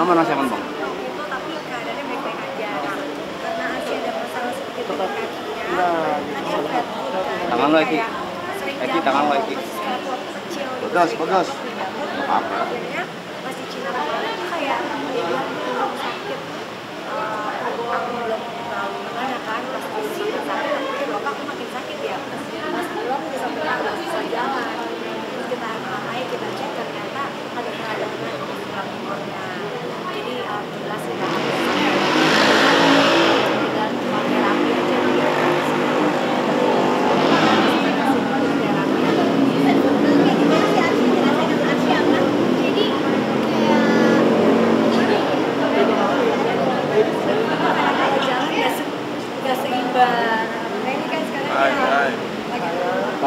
aman Mas, aman Bang. itu tapi keadaannya baik-baik aja. Karena Asia ada masalah sedikit dengan kakinya. Tadi aku lihat kan. Tangan lo, Eki. Sering Eki, tangan lo, Eki. waktu kecil. Bagus, bagus. Apa? Akhirnya masih Cina itu kayak dia bilang kalau sakit. Aku belum tahu gimana kan pas di sini sakit. Tapi loh aku makin sakit ya. Pas dulu aku bisa berjalan, nggak bisa jalan. Terus kita MRI, kita cek ternyata ada peradangan di tulang ekornya. Jadi alhamdulillah sih tinggal pakai terapi aja dia.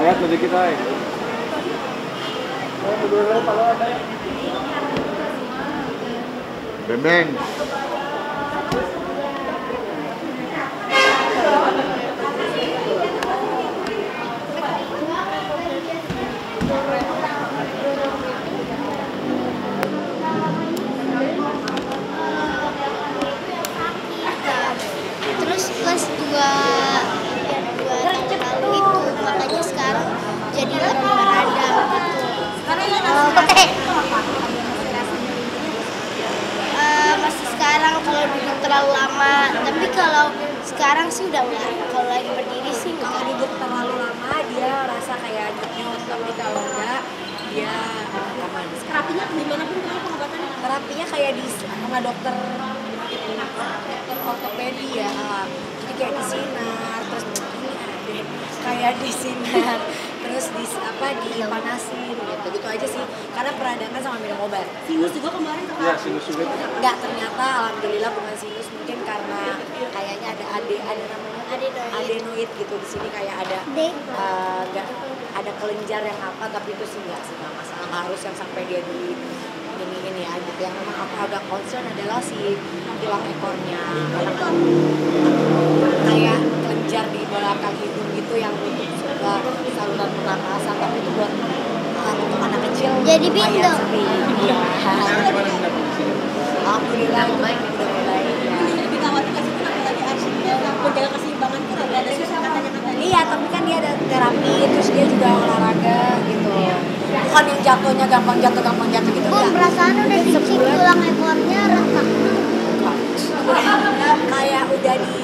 Lihat sedikit ay. Bembeng. Terus kelas 2 tahun lalu itu makanya sekarang jadi lebih meradang gitu. Masih sekarang kalau duduk terlalu lama, tapi kalau sekarang sih udah enggak. Kalau lagi berdiri sih enggak. Kalau duduk terlalu lama dia rasa kayak nyut, tapi kalau enggak dia aman. Terapinya gimana pun kalau pengobatannya? Terapinya kayak di sama dokter ortopedi ya. Jadi kayak disinar, terus ini ada kayak disinar, terus dipanasin gitu aja sih. Karena peradangan sama minum obat. Sinus juga kemarin Ya, sinus juga. enggak, ternyata alhamdulillah bukan sinus, mungkin karena kayaknya ada namanya adenoid gitu di sini, kayak ada enggak ada kelenjar yang apa, tapi itu sih enggak masalah, nggak harus yang sampai dia di ini ya gitu. Yang memang aku agak concern adalah si tulang ekornya, karena kan kayak kelenjar di belakang hidung gitu yang untuk saluran pernapasan, tapi itu buat untuk anak kecil Jadi lumayan bindeng. sering. Iya. Alhamdulillah udah mulai. Lebih khawatir nggak sih kenapa tadi Arsya menjaga keseimbangan tuh ada susah katanya. Iya, tapi kan dia ada terapi, terus dia juga olahraga gitu. Bukan yang jatuhnya gampang jatuh gitu. Bun, Enggak. perasaan udah dicicip tulang ekornya retak. Kayak udah di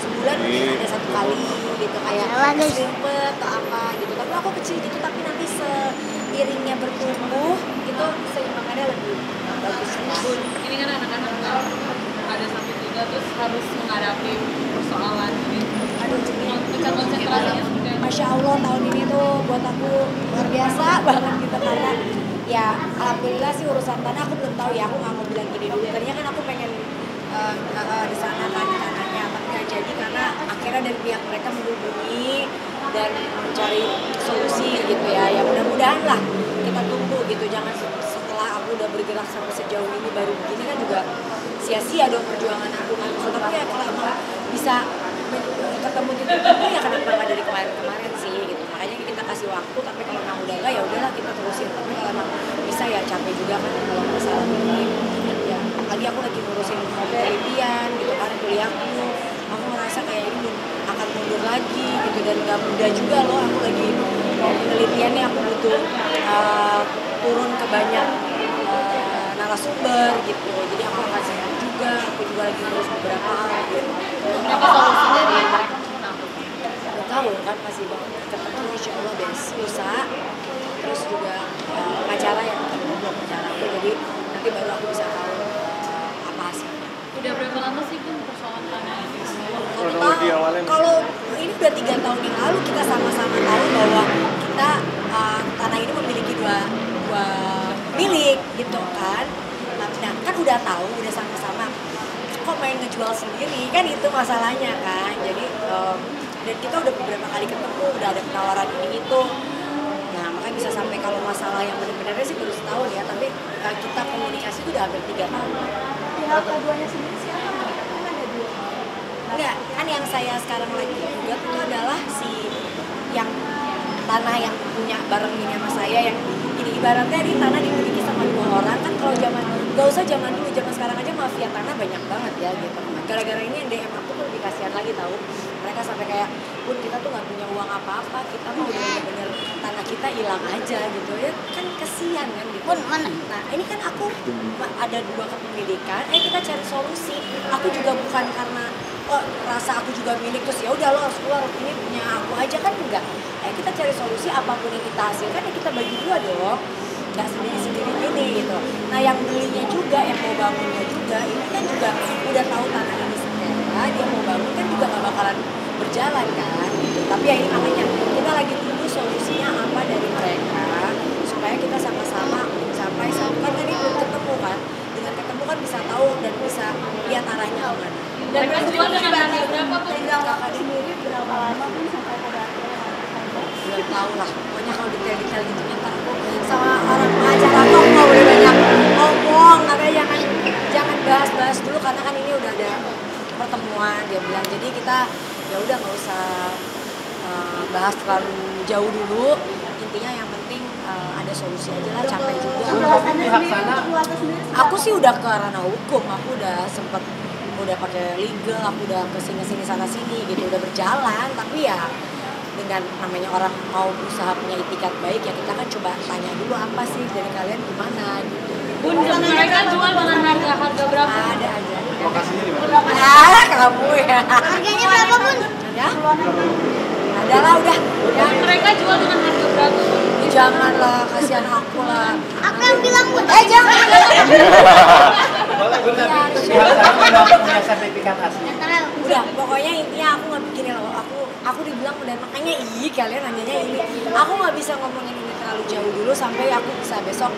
sebulan mungkin ada 1 kali gitu, kayak Salah, guys. selimpet atau apa gitu. Tapi aku kecil gitu, tapi nanti seiringnya bertumbuh gitu keseimbangannya lebih bagus. Bun, ini kan anak-anak ada sampai 3 terus harus menghadapi persoalan ini. Aduh, ini Konsentrasinya seperti apa? Masya Allah tahun ini tuh buat aku luar biasa banget gitu, karena ya alhamdulillah sih urusan tanah aku belum tahu ya, aku nggak mau bilang gini dulu. Tadinya kan aku pengen di sana kan di tanahnya, tapi nggak jadi karena akhirnya dari pihak mereka menghubungi dan mencari solusi gitu ya. Ya mudah-mudahan lah, kita tunggu gitu, jangan setelah aku udah bergerak sampai sejauh ini baru begini kan juga sia-sia dong perjuangan aku kan. Tapi ya kalau emang bisa ketemu titik temu ya kenapa nggak dari kemarin sih gitu. Makanya kita kasih waktu, tapi kalau memang udah enggak ya udahlah kita terusin. Tapi kalau emang bisa ya capek juga kan kalau masalah begini ya. Lagi aku lagi ngurusin penelitian gitu kan, kuliahku. Aku ngerasa kayak ini akan mundur lagi gitu, dan nggak mudah juga loh. Aku lagi mau penelitiannya, aku butuh turun ke banyak narasumber gitu. Jadi aku akan sibuk juga. Aku juga lagi ngurus beberapa hal gitu. Apa solusi dari mereka? Nggak tahu kan, masih banget ketemu insya Allah lusa, terus juga pengacara yang ketemu pengacara aku, jadi nanti baru aku bisa tahu apa hasilnya. Udah berapa lama sih Bun persoalan tanah ini? Kalau ini udah 3 tahun yang lalu kita sama-sama tahu bahwa kita tanah ini memiliki dua milik gitu kan. Nah kan udah tahu, udah sama-sama, kok main ngejual sendiri kan, itu masalahnya kan. Jadi dan kita udah beberapa kali ketemu, udah ada penawaran ini itu. Nah makanya bisa sampai kalau masalah yang benar-benarnya sih baru setahun ya, tapi kita komunikasi itu udah hampir 3 tahun. Pihak keduanya sendiri siapa? Kan ada 2. Enggak, kan yang saya sekarang lagi gugat itu adalah si yang tanah yang punya bareng ini sama saya, yang ini ibaratnya ini tanah dimiliki sama 2 orang kan. Kalau zaman Gak usah zaman dulu, zaman sekarang aja mafia tanah banyak banget ya gitu. Gara-gara ini yang DM aku tuh lebih kasihan lagi tahu. Mereka sampai kayak, Bun kita tuh nggak punya uang apa-apa, kita mau bener-bener tanah kita hilang aja gitu ya, kan kasihan kan gitu. Bun, mana? Nah ini kan aku ada 2 kepemilikan, kita cari solusi. Aku juga bukan karena rasa aku juga milik terus ya udah lo harus keluar, ini punya aku aja kan enggak. Kita cari solusi, apapun yang kita hasilkan ya kita bagi 2 dong. Nggak sendiri-sendiri ini gitu. Nah yang belinya juga, yang mau bangunnya juga, ini kan juga udah tahu tanah ini sementara, dia mau bangun kan juga nggak bakalan berjalan kan gitu. Tapi ya ini makanya kita lagi tunggu solusinya apa dari mereka supaya kita sama-sama sampai kan tadi belum ketemu kan, dengan ketemu kan bisa tahu dan bisa lihat arahnya kemana. Dan mereka jual dengan harga berapa tuh? Kakak sendiri berapa lama pun sampai pada belum tahu lah, pokoknya kalau detail-detail gitu ntar aku sama orang pengacara aku nggak boleh banyak ngomong, katanya jangan bahas-bahas dulu karena kan ini udah ada pertemuan dia bilang, jadi kita ya udah nggak usah bahas terlalu jauh dulu, intinya yang penting ada solusi aja lah, capek juga. Aku sih udah ke ranah hukum, aku udah sempet udah pakai legal, aku udah kesini sana sini gitu, udah berjalan, tapi ya dengan namanya orang mau berusaha punya itikat baik ya kita kan coba tanya dulu apa sih dari kalian gimana gitu. Bun, mereka jual dengan harga berapa? Ada aja. Lokasinya di mana? Kamu ya. Harganya berapa, Bun? Ya. Ada lah udah. Ya. Mereka jual dengan harga berapa? Janganlah, kasihan aku lah. Aku yang bilang, Bun. Jangan. Boleh gue tapi udah punya sertifikat asli. Udah, pokoknya intinya aku nggak bikin loh. Aku dibilang udah makanya kalian nanyanya ini. Aku nggak bisa ngomongin ini terlalu jauh dulu sampai aku bisa besok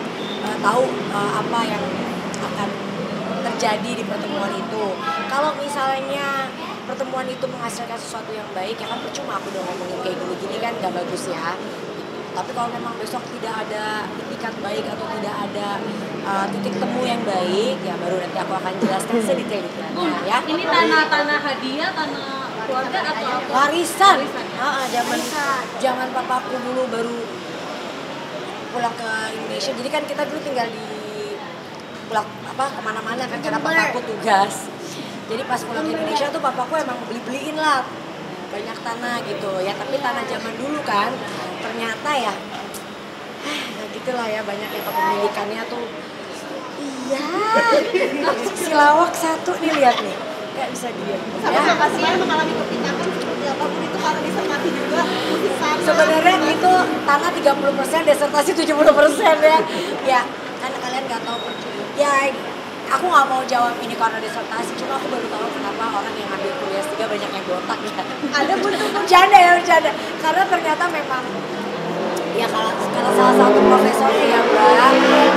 tahu apa yang akan terjadi di pertemuan itu. Kalau misalnya pertemuan itu menghasilkan sesuatu yang baik, ya kan percuma aku udah ngomongin kayak gini-gini kan nggak bagus ya. Tapi kalau memang besok tidak ada itikat baik atau tidak ada titik temu yang baik, ya baru nanti aku akan jelaskan sedetail-detailnya ya. Ini tanah hadiah, tanah keluarga atau apa? Warisan. Zaman papaku dulu baru pulang ke Indonesia. Jadi kan kita dulu tinggal di pulang kemana-mana kan karena papaku tugas. Jadi pas pulang ke Indonesia tuh papaku emang beliin lah banyak tanah gitu ya. Tapi tanah zaman dulu kan ternyata ya, gitulah ya, banyak yang kepemilikannya tuh. Iya. Si lawak satu nih lihat nih. Gak bisa diam. Sama lokasinya mengalami perpindahan seperti apapun itu karena disermati juga sebenarnya itu tanah 30%, desertasi 70% ya. Ya, kan kalian nggak tahu ya. Aku nggak mau jawab ini karena desertasi, cuma aku baru tahu kenapa orang yang ambil kuliah S3 banyak yang botak ya. Ada bentuk bercanda. Karena ternyata memang ya kalau salah satu profesornya ya Mbak,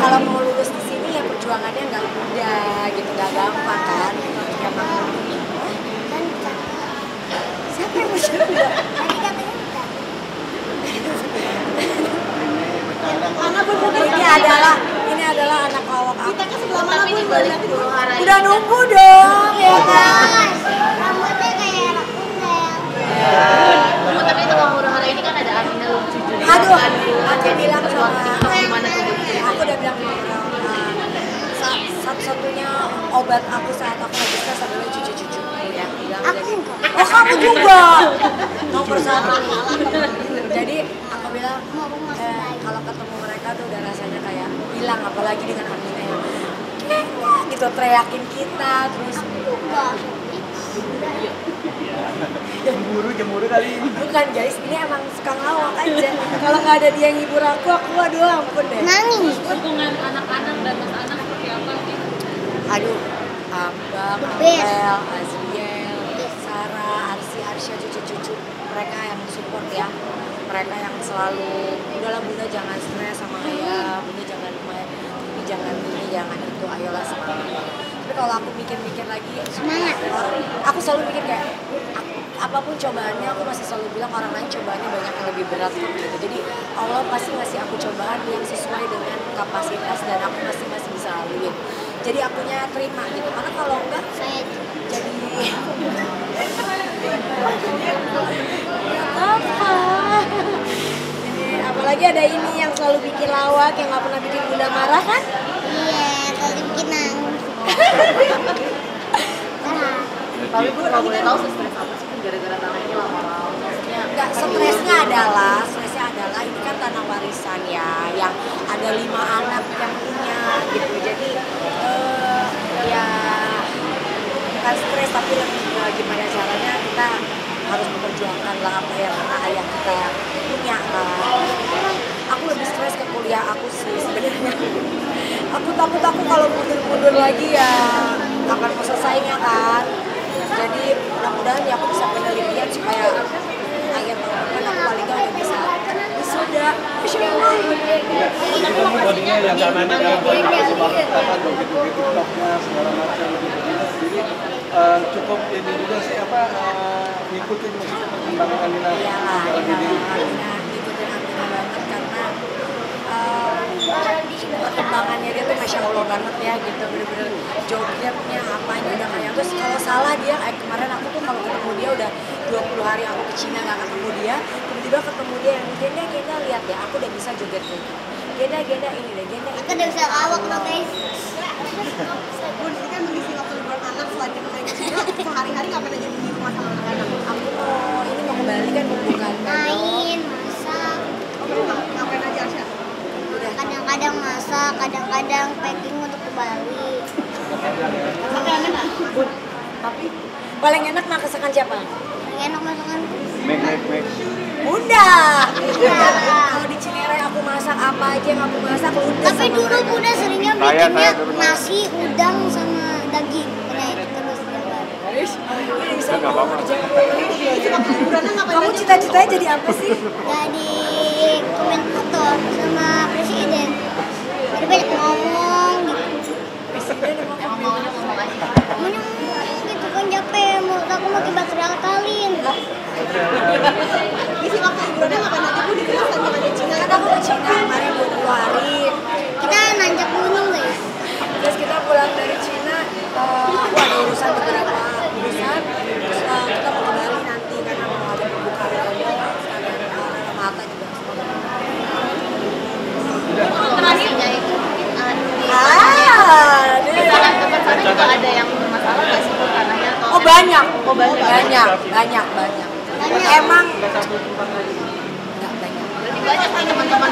kalau mau lulus di sini ya perjuangannya nggak mudah gitu, nggak gampang kan. Emang siapa yang bercanda? Tadi katanya enggak. Ini adalah anak lawak aku. kita ke sebelah mana pun balik Udah nunggu dong ya kan. Rambutnya kayak anak tunggal. Tapi itu kamu hara ini kan ada Amina lucu juga. Aduh, aku bilang sama Gimana tuh? aku udah bilang sama orang satu-satunya obat aku saat aku lagi stres adalah cucu-cucuku ya. Aku enggak. Oh kamu juga nomor 1. Jadi aku bilang kalau ketemu mereka tuh udah rasanya kayak hilang, apalagi dengan Amina yang gitu teriakin kita terus. Jemuru kali ini. Bukan guys, ini emang suka ngelawak aja. Kalau nggak ada dia yang ngibur aku aduh ampun deh. Nangis. Hubungan anak-anak dan anak seperti apa sih? Aduh, Abang, best. Abel, Azriel, Sarah, Arsya, cucu-cucu mereka yang support ya. Mereka yang selalu, udahlah bunda jangan stres sama ayah, bunda jangan ini jangan itu, ayolah semangat. Tapi kalau aku mikir-mikir lagi, Semangat. aku selalu mikir kayak apapun cobaannya, aku masih selalu bilang orang lain cobaannya banyak yang lebih berat kok gitu. Jadi Allah pasti ngasih aku cobaan yang sesuai dengan kapasitas dan aku masih bisa laluin. Jadi akunya terima gitu. Karena kalau enggak Saya jadi apa? Jadi apalagi ada ini yang selalu bikin lawak, yang nggak pernah bikin bunda marah kan? iya, bikin nangis. Tapi Bu, kalau boleh tahu stres apa sih gara-gara tanah ini lama-lama? Maksudnya Enggak, stresnya adalah ini kan tanah warisan ya, yang ada 5 anak yang punya gitu. Jadi ya bukan stres tapi lebih gimana caranya kita harus memperjuangkan lah apa yang karena ayah kita punya kan. Aku lebih stres ke kuliah aku sih sebenarnya. Aku takut kalau mundur lagi ya kapan mau selesainya kan. Jadi mudah-mudahan ya aku bisa penelitian supaya akhir tahun depan aku paling nggak udah bisa wisuda. Masya Allah. Kamu bodinya yang zamannya yang begitu TikToknya segala macam jadi cukup ini juga sih apa ngikutin maksudnya perkembangan Alina Iyalah, sekarang ini. ngikutin Amina banget karena perkembangannya dia tuh Masya Allah banget ya gitu, bener-bener jogetnya apanya udah kayak terus kalau salah dia kemarin aku tuh kalau ketemu dia udah 20 hari aku ke Cina gak ketemu dia, tiba-tiba ketemu dia yang Genda lihat ya aku udah bisa joget kayak gitu, Genda ini deh, Genda Aku udah bisa lawak loh guys. Bu, ini kan mengisi waktu liburan anak selain kita naik ke Cina, sehari-hari ngapain aja di rumah sama anak-anak? aku mau ke Bali kan bukan Main, masak. Ngapain aja Arsya? Kadang-kadang masak, kadang-kadang packing untuk ke Bali. tapi paling enak masakan siapa? Enak masakan. Make. Bunda. Kalau di Cinere aku masak apa aja yang aku masak ludes. Tapi sama dulu mereka. Bunda seringnya Saya bikinnya dulu. nasi, udang sama daging. Kayak terus tiap hari. Ini bisa Nggak apa-apa. Kamu cita-citanya jadi apa sih? Jadi komentator sama presiden. Jadi banyak ngomong gitu. Presiden emang maunya ngomong aja. Ngomong gitu kan capek. Menurut aku makin baterai akalin. Isi waktu liburannya ngapain aja Bu di kelas sama di Cina? kan aku ke Cina kemarin 20 hari. Kita nanjak gunung guys. Terus kita pulang dari Cina, aku ada urusan beberapa urusan. Terus kita mau ke Bali nanti karena mau ada pembukaan sekalian mata juga. Pastinya itu Dia misalkan tempat sana juga ada yang bermasalah nggak sih Bu tanahnya atau oh banyak, banyak. banyak. Emang nggak banyak. Berarti banyak nih teman-teman.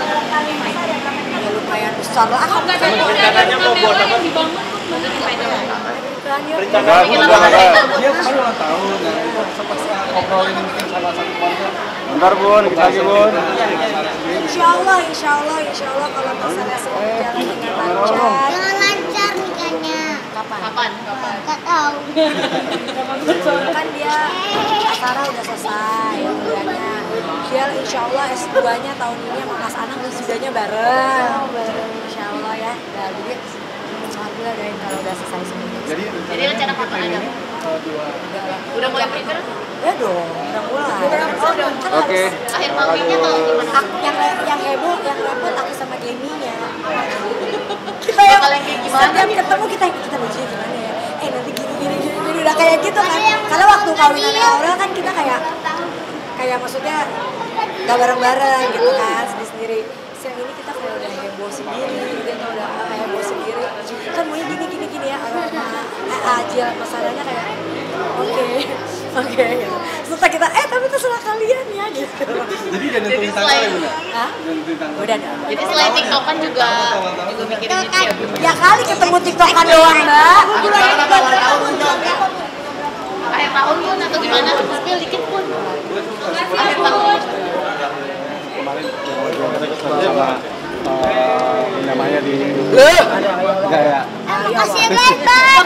Ya lumayan besar lah. Rencananya mau buat apa? Dia kan ulang tahun, nah itu sempat ngobrolin mungkin sama satu keluarga. Bentar Bun, kita lagi Bun. Insya Allah kalau masalah semua berjalan dengan lancar. Jangan lancar nikahnya. Kapan? Gak tahu. Kan dia Sarah udah selesai kuliahnya. Dia insya Allah S2-nya tahun ini sama Mas Anang wisudanya bareng. Insya Allah ya. Nah, jadi alhamdulillah doain kalau udah selesai semuanya. Jadi rencana kapan ada? Udah mulai prepare? Ya dong, udah mulai. Kan Oke. harus- Akhir tahun ini atau gimana? Aku yang heboh, yang repot aku sama Geminya. Kita yang Bakal yang kayak gimana setiap nih? ketemu kita bajunya gimana ya? Nanti gini udah kayak gitu kan. Karena waktu kawinannya Aurel kan kita kayak maksudnya gak bareng-bareng gitu kan, sendiri-sendiri. Siang ini kita kayak udah heboh sendiri, kita udah heboh sendiri. Kan maunya gini ya, aja masalahnya kayak oke. Setelah kita tapi terserah kalian ya gitu. Jadi udah nentuin tanggal ya Bun? Hah? Udah nentuin tanggal. Udah dah. Jadi selain TikTokan juga mikirin itu ya Bu? Ya kali ketemu tiktokan doang mbak. Akhir tahun pun atau gimana? Spill dikit pun. Akhir tahun. Kemarin sama namanya di enggak ya. Makasih ya guys, bye.